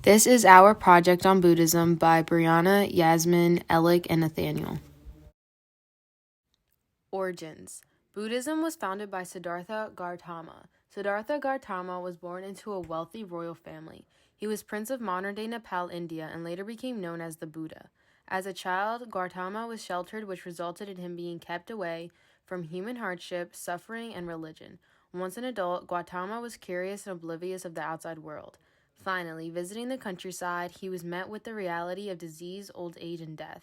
This is our project on Buddhism by Brianna, Yasmin, Alec, and Nathaniel. Origins. Buddhism was founded by Siddhartha Gautama. Siddhartha Gautama was born into a wealthy royal family. He was prince of modern-day Nepal, India, and later became known as the Buddha. As a child, Gautama was sheltered, which resulted in him being kept away from human hardship, suffering, and religion. Once an adult, Gautama was curious and oblivious of the outside world. Finally, visiting the countryside, he was met with the reality of disease, old age, and death.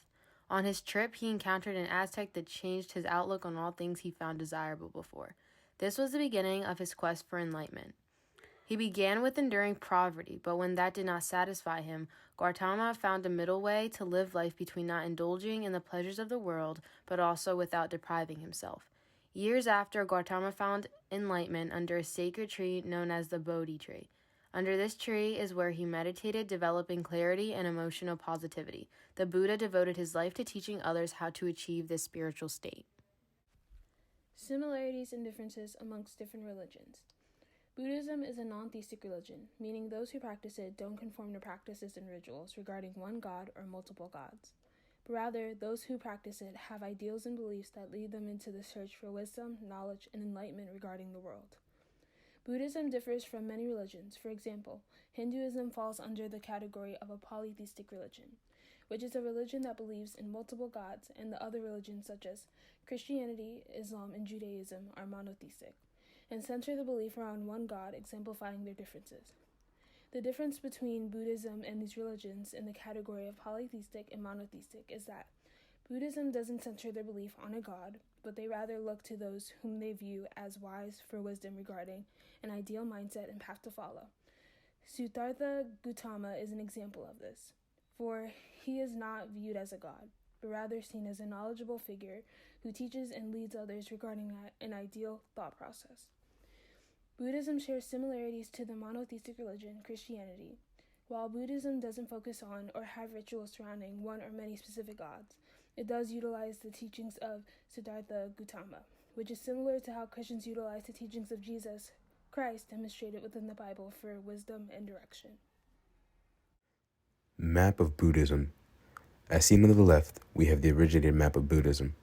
On his trip, he encountered an Aztec that changed his outlook on all things he found desirable before. This was the beginning of his quest for enlightenment. He began with enduring poverty, but when that did not satisfy him, Gautama found a middle way to live life between not indulging in the pleasures of the world, but also without depriving himself. Years after, Gautama found enlightenment under a sacred tree known as the Bodhi tree. Under this tree is where he meditated, developing clarity and emotional positivity. The Buddha devoted his life to teaching others how to achieve this spiritual state. Similarities and differences amongst different religions. Buddhism is a non-theistic religion, meaning those who practice it don't conform to practices and rituals regarding one god or multiple gods. But rather, those who practice it have ideals and beliefs that lead them into the search for wisdom, knowledge, and enlightenment regarding the world. Buddhism differs from many religions. For example, Hinduism falls under the category of a polytheistic religion, which is a religion that believes in multiple gods, and the other religions such as Christianity, Islam, and Judaism are monotheistic, and center the belief around one god, exemplifying their differences. The difference between Buddhism and these religions in the category of polytheistic and monotheistic is that Buddhism doesn't center their belief on a god, but they rather look to those whom they view as wise for wisdom regarding an ideal mindset and path to follow. Siddhartha Gautama is an example of this, for he is not viewed as a god, but rather seen as a knowledgeable figure who teaches and leads others regarding an ideal thought process. Buddhism shares similarities to the monotheistic religion, Christianity. While Buddhism doesn't focus on or have rituals surrounding one or many specific gods, it does utilize the teachings of Siddhartha Gautama, which is similar to how Christians utilize the teachings of Jesus Christ demonstrated within the Bible for wisdom and direction. Map of Buddhism. As seen on the left, we have the originated map of Buddhism.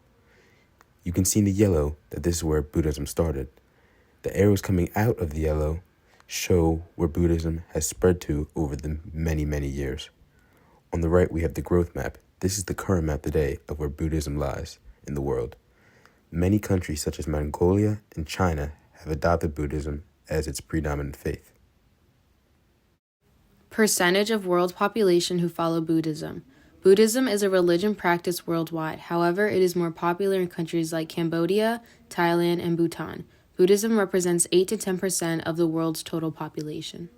You can see in the yellow that this is where Buddhism started. The arrows coming out of the yellow show where Buddhism has spread to over the many, many years. On the right, we have the growth map. This is the current map today of where Buddhism lies in the world. Many countries such as Mongolia and China have adopted Buddhism as its predominant faith. Percentage of world population who follow Buddhism. Buddhism is a religion practiced worldwide. However, it is more popular in countries like Cambodia, Thailand, and Bhutan. Buddhism represents 8 to 10% of the world's total population.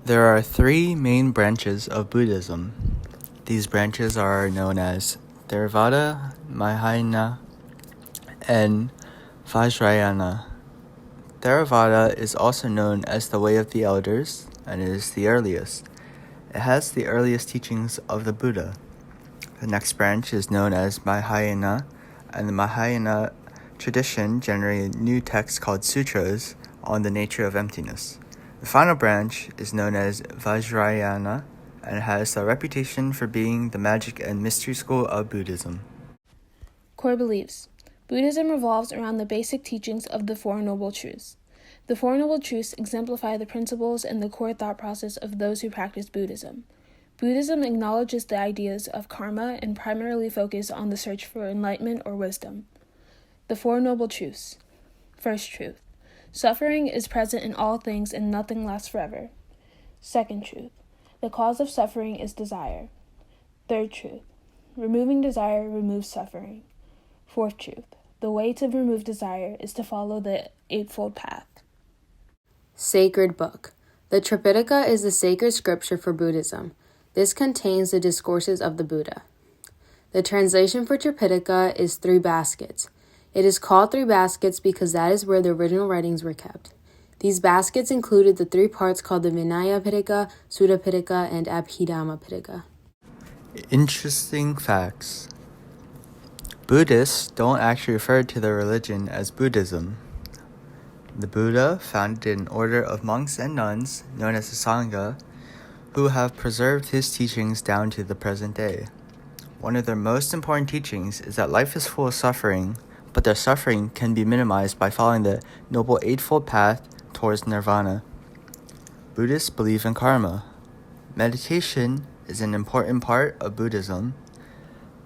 There are 3 main branches of Buddhism. These branches are known as Theravada, Mahayana, and Vajrayana. Theravada is also known as the Way of the Elders, and is the earliest. It has the earliest teachings of the Buddha. The next branch is known as Mahayana, and the Mahayana tradition generated new texts called sutras on the nature of emptiness. The final branch is known as Vajrayana and has a reputation for being the magic and mystery school of Buddhism. Core beliefs. Buddhism revolves around the basic teachings of the Four Noble Truths. The Four Noble Truths exemplify the principles and the core thought process of those who practice Buddhism. Buddhism acknowledges the ideas of karma and primarily focuses on the search for enlightenment or wisdom. The Four Noble Truths. First truth. Suffering is present in all things and nothing lasts forever. Second truth. The cause of suffering is desire. Third truth. Removing desire removes suffering. Fourth truth. The way to remove desire is to follow the Eightfold Path. Sacred Book. The Tripitaka is the sacred scripture for Buddhism. This contains the discourses of the Buddha. The translation for Tripitaka is 3 baskets. It is called 3 baskets because that is where the original writings were kept. These baskets included the 3 parts called the Vinaya Pitaka, Sutta Pitaka, and Abhidhamma Pitaka. Interesting facts. Buddhists don't actually refer to their religion as Buddhism. The Buddha founded an order of monks and nuns known as the Sangha, who have preserved his teachings down to the present day. One of their most important teachings is that life is full of suffering, but their suffering can be minimized by following the Noble Eightfold Path towards nirvana. Buddhists believe in karma. Meditation is an important part of Buddhism.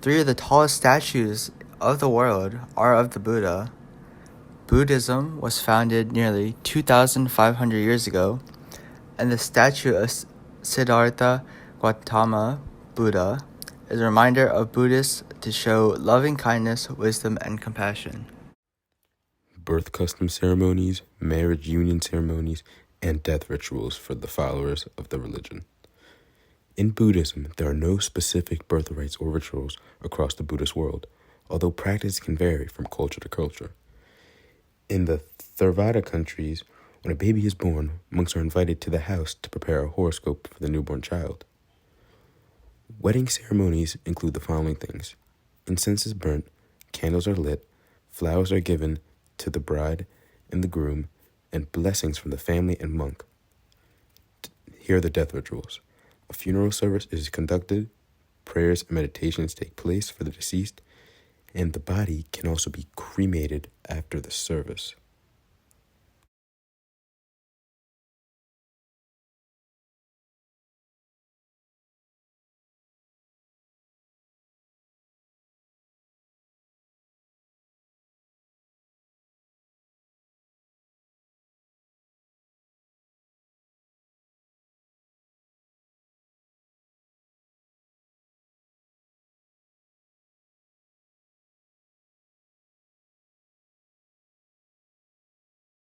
3 of the tallest statues of the world are of the Buddha. Buddhism was founded nearly 2,500 years ago, and the statue of Siddhartha Gautama Buddha is a reminder of Buddhists to show loving kindness, wisdom, and compassion. Birth custom ceremonies, marriage union ceremonies, and death rituals for the followers of the religion. In Buddhism, there are no specific birth rites or rituals across the Buddhist world, although practice can vary from culture to culture. In the Theravada countries, when a baby is born, monks are invited to the house to prepare a horoscope for the newborn child. Wedding ceremonies include the following things. Incense is burnt, candles are lit, flowers are given to the bride and the groom, and blessings from the family and monk. Here are the death rituals. A funeral service is conducted, prayers and meditations take place for the deceased, and the body can also be cremated after the service.